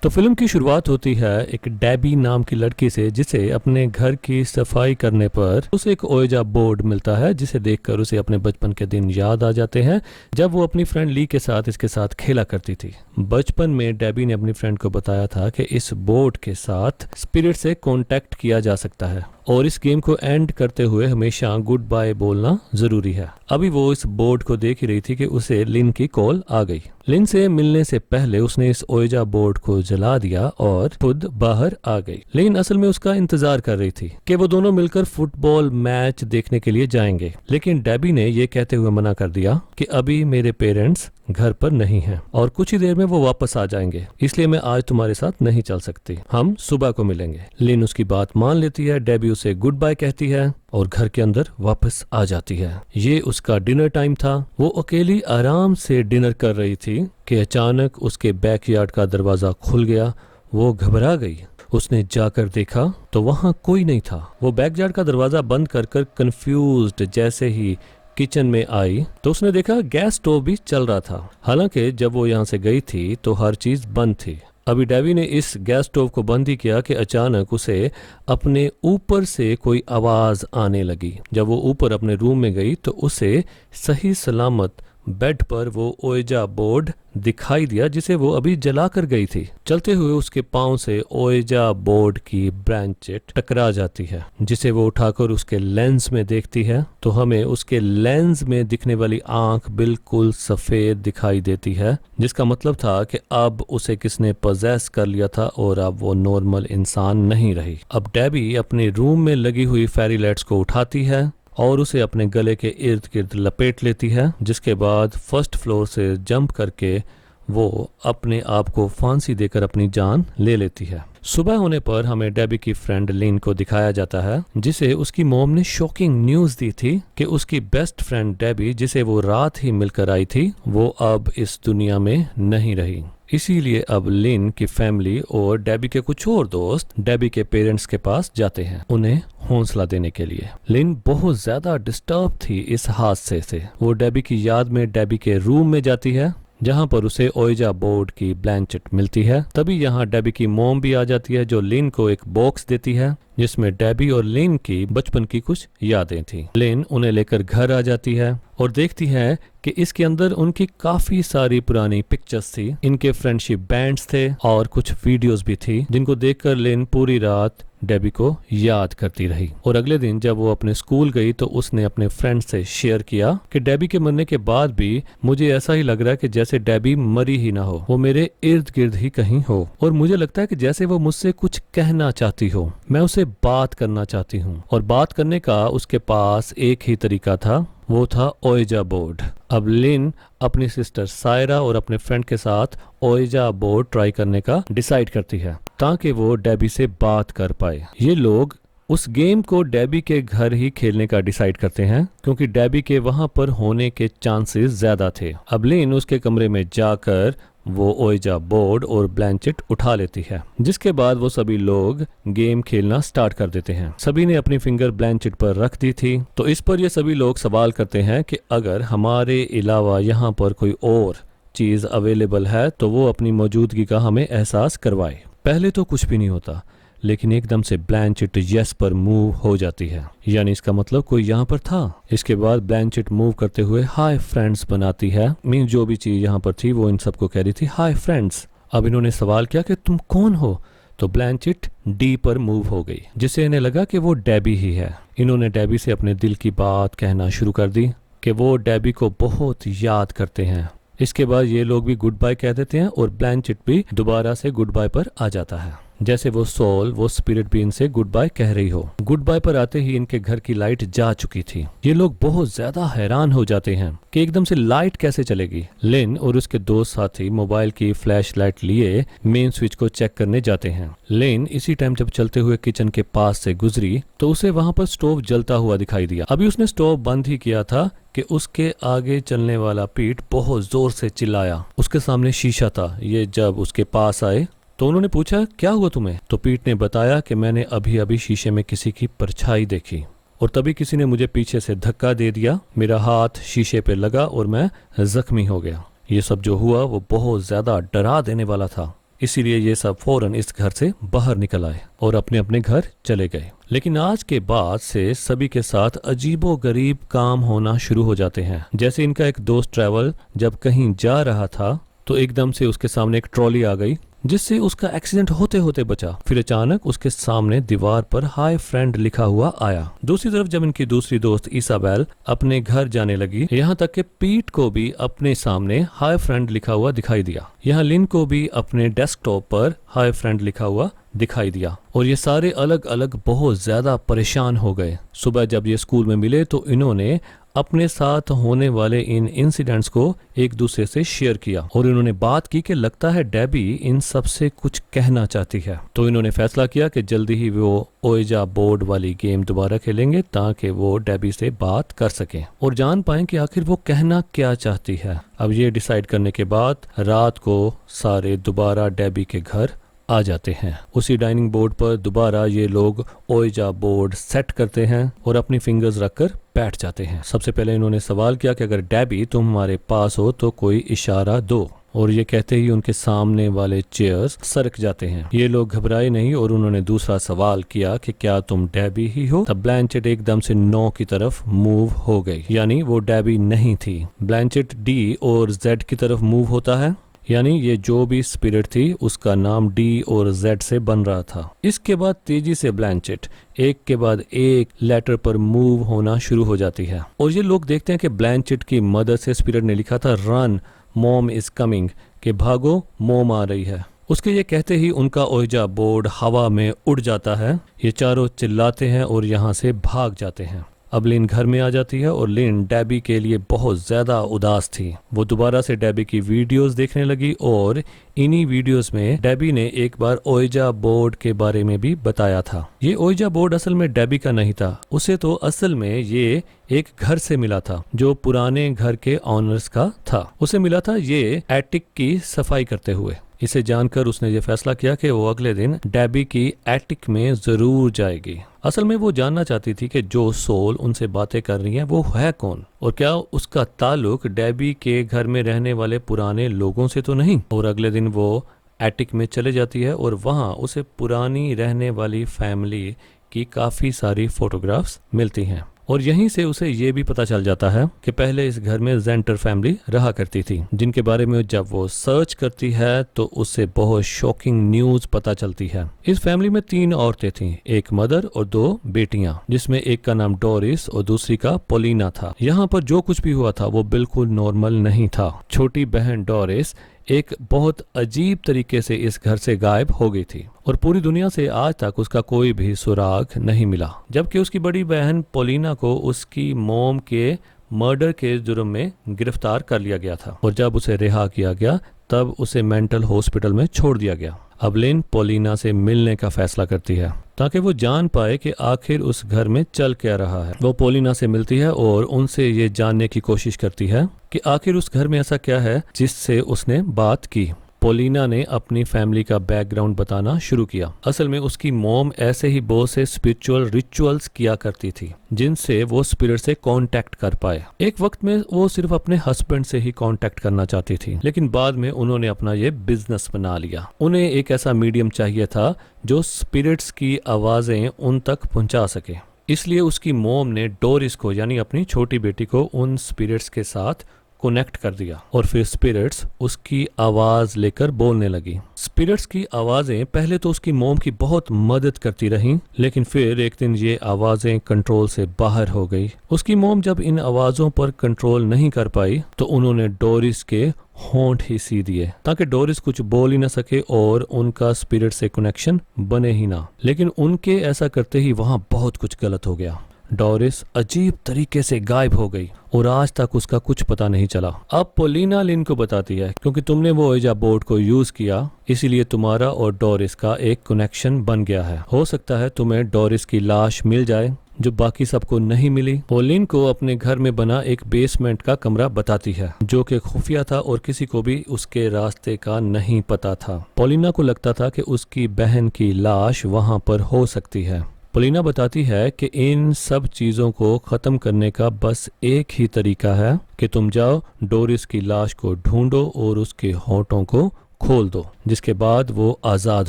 तो फिल्म की शुरुआत होती है एक डेबी नाम की लड़की से, जिसे अपने घर की सफाई करने पर उसे एक ओएजा बोर्ड मिलता है, जिसे देखकर उसे अपने बचपन के दिन याद आ जाते हैं जब वो अपनी फ्रेंड ली के साथ इसके साथ खेला करती थी। बचपन में डेबी ने अपनी फ्रेंड को बताया था कि इस बोर्ड के साथ स्पिरिट से कांटेक्ट किया जा सकता है और इस गेम को एंड करते हुए हमेशा गुड बाय बोलना जरूरी है। अभी वो इस बोर्ड को देख ही रही थी कि उसे लिन की कॉल आ गई। लिन से मिलने से पहले उसने इस ओएजा बोर्ड को जला दिया और खुद बाहर आ गई। लिन असल में उसका इंतजार कर रही थी कि वो दोनों मिलकर फुटबॉल मैच देखने के लिए जाएंगे, लेकिन डेबी ने ये कहते हुए मना कर दिया कि अभी मेरे पेरेंट्स घर पर नहीं हैं और कुछ ही देर में वो वापस आ जाएंगे, इसलिए मैं आज तुम्हारे साथ नहीं चल सकती, हम सुबह को मिलेंगे। लिन उसकी बात मान लेती है, डेबी उसे गुड बाय कहती है और घर के अंदर वापस आ जाती है। ये उसका डिनर टाइम था। वो अकेली आराम से डिनर कर रही थी कि अचानक उसके बैकयार्ड का दरवाजा खुल गया। वो घबरा गई। उसने जाकर देखा तो वहां कोई नहीं था। वो बैकयार्ड का दरवाजा बंद कर कंफ्यूज्ड जैसे ही किचन में आई तो उसने देखा गैस स्टोव भी चल रहा था। हालांकि जब वो यहाँ से गई थी तो हर चीज बंद थी। अभी डेबी ने इस गैस स्टोव को बंद ही किया कि अचानक उसे अपने ऊपर से कोई आवाज आने लगी। जब वो ऊपर अपने रूम में गई तो उसे सही सलामत बेड पर वो ओएजा बोर्ड दिखाई दिया जिसे वो अभी जला कर गई थी। चलते हुए उसके पांव से ओएजा बोर्ड की ब्रांचेट टकरा जाती है, जिसे वो उठाकर उसके लेंस में देखती है तो हमें उसके लेंस में दिखने वाली आंख बिल्कुल सफेद दिखाई देती है, जिसका मतलब था कि अब उसे किसने पजेस कर लिया था और अब वो नॉर्मल इंसान नहीं रही। अब डेबी अपने रूम में लगी हुई फेरी लाइट्स को उठाती है और उसे अपने गले के इर्द गिर्द लपेट लेती है, जिसके बाद फर्स्ट फ्लोर से जंप करके वो अपने आप को फांसी देकर अपनी जान ले लेती है। सुबह होने पर हमें डेबी की फ्रेंड लिन को दिखाया जाता है, जिसे उसकी मॉम ने शॉकिंग न्यूज दी थी कि उसकी बेस्ट फ्रेंड डेबी, जिसे वो रात ही मिलकर आई थी, वो अब इस दुनिया में नहीं रही। इसीलिए अब लिन की फैमिली और डेबी के कुछ और दोस्त डेबी के पेरेंट्स के पास जाते हैं उन्हें हौसला देने के लिए। लिन बहुत ज्यादा डिस्टर्ब थी इस हादसे से। वो डेबी की याद में डेबी के रूम में जाती है जहां पर उसे ओएजा बोर्ड की ब्लैंचेट मिलती है। तभी यहाँ डेबी की मॉम भी आ जाती है जो लिन को एक बॉक्स देती है जिसमें डेबी और लिन की बचपन की कुछ यादें थी। लिन उन्हें लेकर घर आ जाती है और देखती है कि इसके अंदर उनकी काफी सारी पुरानी पिक्चर्स थी। इनके फ्रेंडशिप बैंड्स थे और कुछ वीडियोस भी थी, जिनको देखकर लिन पूरी रात डेबी को याद करती रही। और अगले दिन जब वो अपने स्कूल गई तो उसने अपने फ्रेंड से शेयर किया कि डेबी के मरने के बाद भी मुझे ऐसा ही लग रहा है कि जैसे डेबी मरी ही ना हो, वो मेरे इर्द गिर्द ही कहीं हो और मुझे लगता है कि जैसे वो मुझसे कुछ कहना चाहती हो। मैं उसे बात करना चाहती हूँ और बात करने का उसके पास एक ही तरीका था, वो था ओएजा बोर्ड। अब लिन अपनी सिस्टर सायरा और अपने फ्रेंड के साथ ओएजा बोर्ड ट्राई करने का डिसाइड करती है ताकि वो डेबी से बात कर पाए। ये लोग उस गेम को डेबी के घर ही खेलने का डिसाइड करते हैं क्योंकि डेबी के वहां पर होने के चांसेस ज्यादा थे। अब लिन उसके कमरे में जाकर वो ओएजा बोर्ड और ब्लैंचेट उठा लेती है, जिसके बाद वो सभी लोग गेम खेलना स्टार्ट कर देते हैं। सभी ने अपनी फिंगर ब्लैंचेट पर रख दी थी तो इस पर ये सभी लोग सवाल करते हैं कि अगर हमारे अलावा यहाँ पर कोई और चीज अवेलेबल है तो वो अपनी मौजूदगी का हमें एहसास करवाए। पहले तो कुछ भी नहीं होता, लेकिन एकदम से ब्लैंचेट यस पर मूव हो जाती है, यानी इसका मतलब कोई यहाँ पर था। इसके बाद ब्लैंचेट मूव करते हुए हाय फ्रेंड्स बनाती है। मीन जो भी चीज यहाँ पर थी वो इन सबको कह रही थी हाय फ्रेंड्स। अब इन्होंने सवाल किया कि तुम कौन हो, तो ब्लैंचेट डी पर मूव हो गई, जिससे इन्हें लगा कि वो डेबी ही है। इन्होंने डेबी से अपने दिल की बात कहना शुरू कर दी कि वो डेबी को बहुत याद करते हैं। इसके बाद ये लोग भी गुड बाय कह देते हैं और ब्लैंचेट भी दोबारा से गुड बाय पर आ जाता है, जैसे वो सोल वो स्पिरिट भी इनसे गुड बाय कह रही हो। गुड बाय पर आते ही इनके घर की लाइट जा चुकी थी। ये लोग बहुत ज्यादा हैरान हो जाते हैं कि एकदम से लाइट कैसे चलेगी। लिन और उसके दो साथी मोबाइल की फ्लैश लाइट लिए मेन स्विच को चेक करने जाते हैं। लिन इसी टाइम जब चलते हुए किचन के पास से गुजरी तो उसे वहां पर स्टोव जलता हुआ दिखाई दिया। अभी उसने स्टोव बंद ही किया था कि उसके आगे चलने वाला पीट बहुत जोर से चिल्लाया। उसके सामने शीशा था। ये जब उसके पास आए तो उन्होंने पूछा क्या हुआ तुम्हें, तो पीट ने बताया कि मैंने अभी अभी शीशे में किसी की परछाई देखी और तभी किसी ने मुझे पीछे से धक्का दे दिया। मेरा हाथ शीशे पे लगा और मैं जख्मी हो गया। ये सब जो हुआ वो बहुत ज्यादा डरा देने वाला था। इसीलिए ये सब फौरन इस घर से बाहर निकल आए और अपने अपने घर चले गए। लेकिन आज के बाद से सभी के साथ अजीबो गरीब काम होना शुरू हो जाते हैं। जैसे इनका एक दोस्त ट्रैवल जब कहीं जा रहा था तो एकदम से उसके सामने एक ट्रॉली आ गई जिससे उसका एक्सीडेंट होते होते बचा। फिर अचानक उसके सामने दीवार पर हाय फ्रेंड लिखा हुआ आया। दूसरी तरफ जब इनकी दूसरी दोस्त इसाबेल अपने घर जाने लगी, यहाँ तक कि पीट को भी अपने सामने हाय फ्रेंड लिखा हुआ दिखाई दिया। यहाँ लिन को भी अपने डेस्कटॉप पर हाय फ्रेंड लिखा हुआ दिखाई दिया और ये सारे अलग अलग बहुत ज्यादा परेशान हो गए। सुबह जब ये स्कूल में मिले तो इन्होंने अपने साथ होने वाले इन इंसिडेंट्स को एक दूसरे से शेयर किया और इन्होंने बात की कि लगता है डेबी इन सब से कुछ कहना चाहती है। तो इन्होंने फैसला किया कि जल्दी ही वो ओएजा बोर्ड वाली गेम दोबारा खेलेंगे ताकि वो डेबी से बात कर सकें और जान पाएं कि आखिर वो कहना क्या चाहती है। अब ये डिसाइड करने के बाद रात को सारे दोबारा डेबी के घर आ जाते हैं। उसी डाइनिंग बोर्ड पर दोबारा ये लोग ओएजा बोर्ड सेट करते हैं और अपनी फिंगर्स रखकर बैठ जाते हैं। सबसे पहले इन्होंने सवाल किया कि अगर डेबी तुम हमारे पास हो तो कोई इशारा दो, और ये कहते ही उनके सामने वाले चेयर्स सरक जाते हैं। ये लोग घबराए नहीं और उन्होंने दूसरा सवाल किया कि क्या तुम डेबी ही हो। तब ब्लैंचेट एकदम से नो की तरफ मूव हो गई, यानी वो डेबी नहीं थी। ब्लैंचेट डी और जेड की तरफ मूव होता है, यानी ये जो भी स्पिरिट थी उसका नाम डी और जेड से बन रहा था। इसके बाद तेजी से ब्लैंचेट एक के बाद एक लेटर पर मूव होना शुरू हो जाती है और ये लोग देखते हैं कि ब्लैंचेट की मदद से स्पिरिट ने लिखा था रन मॉम इज कमिंग, के भागो मॉम आ रही है। उसके ये कहते ही उनका ओएजा बोर्ड हवा में उड़ जाता है। ये चारों चिल्लाते हैं और यहाँ से भाग जाते हैं। अब लिन घर में आ जाती है और लिन डेबी के लिए बहुत ज्यादा उदास थी। वो दोबारा से डेबी की वीडियोस देखने लगी और इन्हीं वीडियोस में डेबी ने एक बार ओएजा बोर्ड के बारे में भी बताया था। ये ओएजा बोर्ड असल में डेबी का नहीं था, उसे तो असल में ये एक घर से मिला था जो पुराने घर के ऑनर्स का था। उसे मिला था ये एटिक की सफाई करते हुए। इसे जानकर उसने ये फैसला किया कि वो अगले दिन डेबी की एटिक में जरूर जाएगी। असल में वो जानना चाहती थी कि जो सोल उनसे बातें कर रही है वो है कौन और क्या उसका ताल्लुक डेबी के घर में रहने वाले पुराने लोगों से तो नहीं। और अगले दिन वो एटिक में चले जाती है और वहाँ उसे पुरानी रहने वाली फैमिली की काफी सारी फोटोग्राफ्स मिलती हैं और यहीं से उसे ये भी पता चल जाता है कि पहले इस घर में जेंटर फैमिली रहा करती थी, जिनके बारे में जब वो सर्च करती है तो उससे बहुत शॉकिंग न्यूज पता चलती है। इस फैमिली में 3 औरतें थीं, एक मदर और 2 बेटियां, जिसमें एक का नाम डोरिस और दूसरी का पोलिना था। यहाँ पर जो कुछ भी हुआ था वो बिल्कुल नॉर्मल नहीं था। छोटी बहन डोरिस एक बहुत अजीब तरीके से इस घर से गायब हो गई थी और पूरी दुनिया से आज तक उसका कोई भी सुराग नहीं मिला। जबकि उसकी बड़ी बहन पोलिना को उसकी मॉम के मर्डर के जुर्म में गिरफ्तार कर लिया गया था और जब उसे रिहा किया गया तब उसे मेंटल हॉस्पिटल में छोड़ दिया गया। अब लिन पोलिना से मिलने का फैसला करती है ताकि वो जान पाए कि आखिर उस घर में चल क्या रहा है। वो पोलिना से मिलती है और उनसे ये जानने की कोशिश करती है कि आखिर उस घर में ऐसा क्या है जिससे उसने बात की। पोलिना ने अपनी फैमिली का बैकग्राउंड बताना शुरू किया। असल में उसकी मॉम ऐसे ही बहुत से स्पिरिचुअल रिचुअल्स किया करती थी जिनसे वो स्पिरिट से कांटेक्ट कर पाए। एक वक्त में वो सिर्फ अपने हस्बैंड से ही कांटेक्ट करना चाहती थी, लेकिन बाद में उन्होंने अपना ये बिजनेस बना लिया। उन्हें एक ऐसा मीडियम चाहिए था जो स्पिरिट्स की आवाजें उन तक पहुंचा सके। इसलिए उसकी मॉम ने डोरिस को यानी अपनी छोटी बेटी को उन स्पिरिट्स के साथ कनेक्ट कर दिया और फिर स्पिरिट्स उसकी आवाज लेकर बोलने लगी। स्पिरिट्स की आवाजें पहले तो उसकी मॉम की बहुत मदद करती रहीं, लेकिन फिर एक दिन ये आवाजें कंट्रोल से बाहर हो गई। उसकी मॉम जब इन आवाजों पर कंट्रोल नहीं कर पाई तो उन्होंने डोरिस के होंठ ही सी दिए ताकि डोरिस कुछ बोल ही ना सके और उनका स्पिरिट से कनेक्शन बने ही ना। लेकिन उनके ऐसा करते ही वहां बहुत कुछ गलत हो गया। डोरिस अजीब तरीके से गायब हो गई और आज तक उसका कुछ पता नहीं चला। अब पोलिना लिन को बताती है क्योंकि तुमने वो ओएजा बोर्ड को यूज किया इसीलिए तुम्हारा और डोरिस का एक कनेक्शन बन गया है। हो सकता है तुम्हें डोरिस की लाश मिल जाए जो बाकी सबको नहीं मिली। वो लिन को अपने घर में बना एक बेसमेंट का कमरा बताती है जो कि खुफिया था और किसी को भी उसके रास्ते का नहीं पता था। पोलिना को लगता था कि उसकी बहन की लाश वहां पर हो सकती है। पोलिना बताती है कि इन सब चीजों को खत्म करने का बस एक ही तरीका है कि तुम जाओ डोरिस की लाश को ढूंढो और उसके होंठों को खोल दो, जिसके बाद वो आजाद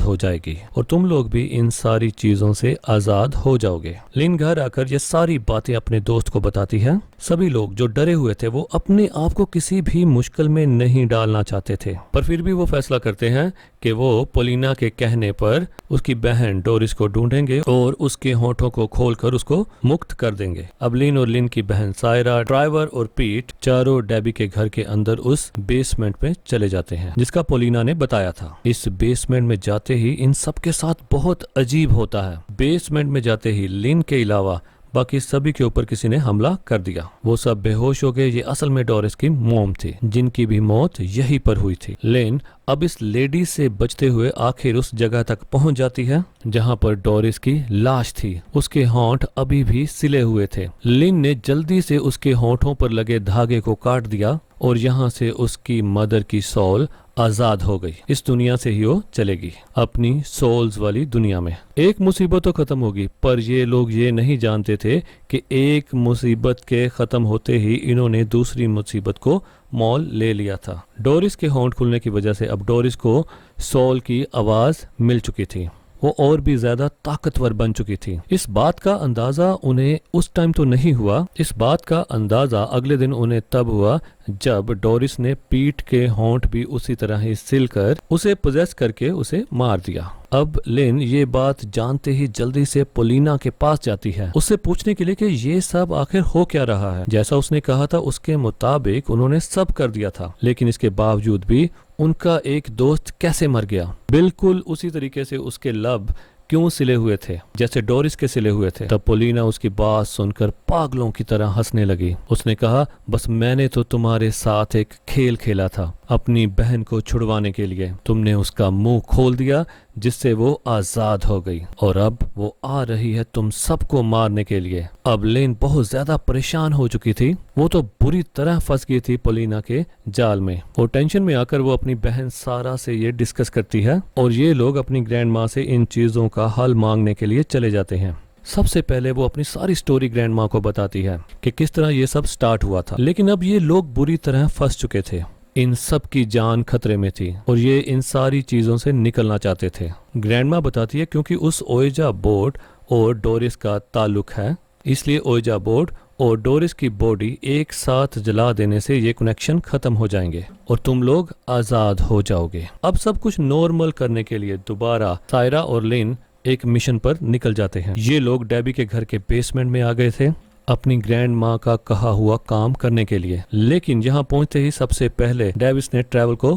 हो जाएगी और तुम लोग भी इन सारी चीजों से आजाद हो जाओगे। लिन घर आकर ये सारी बातें अपने दोस्त को बताती है। सभी लोग जो डरे हुए थे वो अपने आप को किसी भी मुश्किल में नहीं डालना चाहते थे, पर फिर भी वो फैसला करते हैं कि वो पोलिना के कहने पर उसकी बहन डोरिस को ढूंढेंगे और उसके होठों को खोलकर उसको मुक्त कर देंगे। अब लिन और लिन की बहन सायरा, ड्राइवर और पीट चारों डेबी के घर के अंदर उस बेसमेंट में चले जाते हैं जिसका पोलिना ने बताया था। इस बेसमेंट में जाते ही इन सब के साथ बहुत अजीब होता है। बेसमेंट में जाते ही लिन के अलावा बाकी सभी के ऊपर किसी ने हमला कर दिया। वो सब बेहोश हो गए। ये असल में डोरिस की मॉम थी, जिनकी भी मौत यहीं पर हुई थी। लेन अब इस लेडी से बचते हुए आखिर उस जगह तक पहुंच जाती है जहां पर डोरिस की लाश थी। उसके होंठ अभी भी सिले हुए थे। लिन ने जल्दी से उसके होंठों पर लगे धागे को काट दिया और यहाँ से उसकी मदर की सोल आजाद हो गई। इस दुनिया से ही वो चलेगी अपनी सोल्स वाली दुनिया में। एक मुसीबत तो खत्म होगी, पर ये लोग ये नहीं जानते थे कि एक मुसीबत के खत्म होते ही इन्होंने दूसरी मुसीबत को मोल ले लिया था। डोरिस के होंठ खुलने की वजह से अब डोरिस को सोल की आवाज मिल चुकी थी। वो और भी ज्यादा ताकतवर बन चुकी थी। इस बात का अंदाजा उन्हें उस टाइम तो नहीं हुआ। इस बात का अंदाजा अगले दिन उन्हें तब हुआ जब डोरिस ने पीठ के होंठ भी उसी तरह ही सिलकर उसे पोजेस करके उसे मार दिया। अब लिन ये बात जानते ही जल्दी से पोलिना के पास जाती है, उससे पूछने के लिए कि ये सब आखिर हो क्या रहा है। जैसा उसने कहा था उसके मुताबिक उन्होंने सब कर दिया था, लेकिन इसके बावजूद भी उनका एक दोस्त कैसे मर गया। बिल्कुल उसी तरीके से उसके लब क्यों सिले हुए थे जैसे डोरिस के सिले हुए थे। तब पोलिना उसकी बात सुनकर पागलों की तरह हंसने लगी। उसने कहा, बस मैंने तो तुम्हारे साथ एक खेल खेला था अपनी बहन को छुड़वाने के लिए। तुमने उसका मुंह खोल दिया जिससे वो आजाद हो गई और अब वो आ रही है तुम सबको मारने के लिए। अब लेन बहुत ज्यादा परेशान हो चुकी थी। वो तो बुरी तरह फंस गई थी पोलिना के जाल में। और टेंशन में आकर वो अपनी बहन सारा से ये डिस्कस करती है और ये लोग अपनी ग्रैंड माँ से इन चीजों का हल मांगने के लिए चले जाते हैं। सबसे पहले वो अपनी सारी स्टोरी ग्रैंड माँ को बताती है कि किस तरह ये सब स्टार्ट हुआ था, लेकिन अब ये लोग बुरी तरह फंस चुके थे। इन सब की जान खतरे में थी और ये इन सारी चीजों से निकलना चाहते थे। ग्रैंडमा बताती है क्योंकि उस ओएजा बोर्ड और डोरिस का ताल्लुक है, इसलिए ओएजा बोर्ड और डोरिस की बॉडी एक साथ जला देने से ये कनेक्शन खत्म हो जाएंगे और तुम लोग आजाद हो जाओगे। अब सब कुछ नॉर्मल करने के लिए दोबारा सायरा और लिन एक मिशन पर निकल जाते हैं। ये लोग डेबी के घर के बेसमेंट में आ गए थे अपनी ग्रैंड माँ का कहा हुआ काम करने के लिए, लेकिन यहाँ पहुंचते ही सबसे पहले डेविस ने ट्रैवल को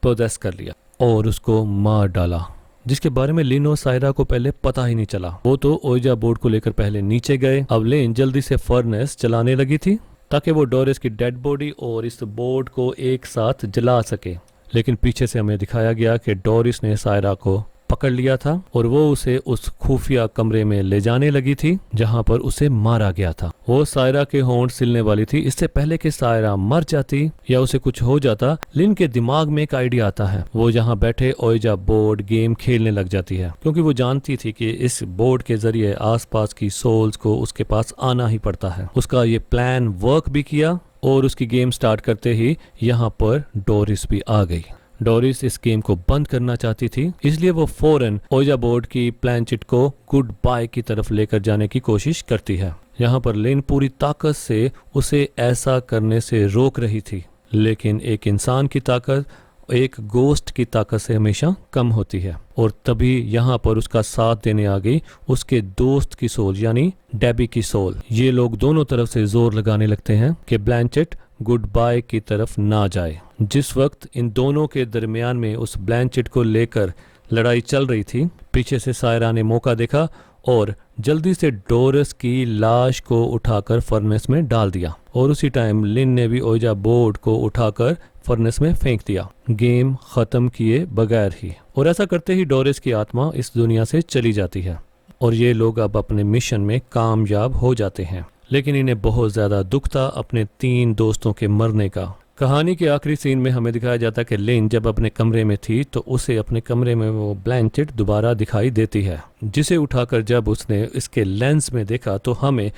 पोजेस कर लिया और उसको मार डाला, जिसके बारे में लिन और सायरा को पहले पता ही नहीं चला। वो तो ओइजा बोर्ड को लेकर पहले नीचे गए। अब लिन जल्दी से फर्नेस चलाने लगी थी ताकि वो डोरिस की डेड बॉडी और इस बोर्ड को एक साथ जला सके, लेकिन पीछे से हमें दिखाया गया कि डोरिस ने सायरा को पकड़ लिया था और वो उसे उस खुफिया कमरे में ले जाने लगी थी जहां पर उसे मारा गया था। वो सायरा के होंठ सिलने वाली थी। इससे पहले कि सायरा मर जाती या उसे कुछ हो जाता, लिन के दिमाग में एक आइडिया आता है। वो जहां बैठे ओइजा बोर्ड गेम खेलने लग जाती है क्योंकि वो जानती थी कि इस बोर्ड के जरिए आसपास की सोल्स को उसके पास आना ही पड़ता है। उसका ये प्लान वर्क भी किया और उसकी गेम स्टार्ट करते ही यहाँ पर डोरिस भी आ गई। डोरिस इस गेम को बंद करना चाहती थी, इसलिए वो फौरन ओइजा बोर्ड की प्लैंचेट को गुड बाय की तरफ लेकर जाने की कोशिश करती है। यहाँ पर लिन पूरी ताकत से उसे ऐसा करने से रोक रही थी, लेकिन एक इंसान की ताकत एक गोस्ट की ताकत से हमेशा कम होती है और तभी यहाँ पर उसका साथ देने आ गई उसके दोस्त की सोल यानी डेबी की सोल। ये लोग दोनों तरफ से जोर लगाने लगते हैं कि ब्लैंचेट गुड बाय की तरफ ना जाए। जिस वक्त इन दोनों के दरमियान में उस ब्लैंचेट को लेकर लड़ाई चल रही थी, पीछे से सायरा ने मौका देखा और जल्दी से डोरिस की लाश को उठाकर फर्नेस में डाल दिया और उसी टाइम लिन ने भी ओइजा बोर्ड को उठाकर फर्नेस में फेंक दिया, गेम खत्म किए बगैर ही। और ऐसा करते ही डोरिस की आत्मा इस दुनिया से चली जाती है और ये लोग अब अपने मिशन में कामयाब हो जाते हैं। लेकिन इन्हें बहुत ज्यादा दुख था अपने 3 दोस्तों के मरने का। कहानी के आखिरी सीन में हमें दिखाया जाता है कि लिन जब अपने कमरे में थी तो उसे अपने कमरे में वो ब्लैंचेट दोबारा दिखाई देती है, जिसे उठाकर जब उसने इसके लेंस में देखा तो हमें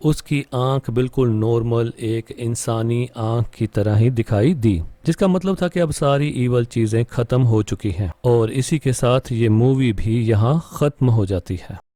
उसकी आंख बिल्कुल नॉर्मल एक इंसानी आंख की तरह ही दिखाई दी, जिसका मतलब था कि अब सारी ईवल चीजें खत्म हो चुकी हैं। और इसी के साथ ये मूवी भी यहाँ खत्म हो जाती है।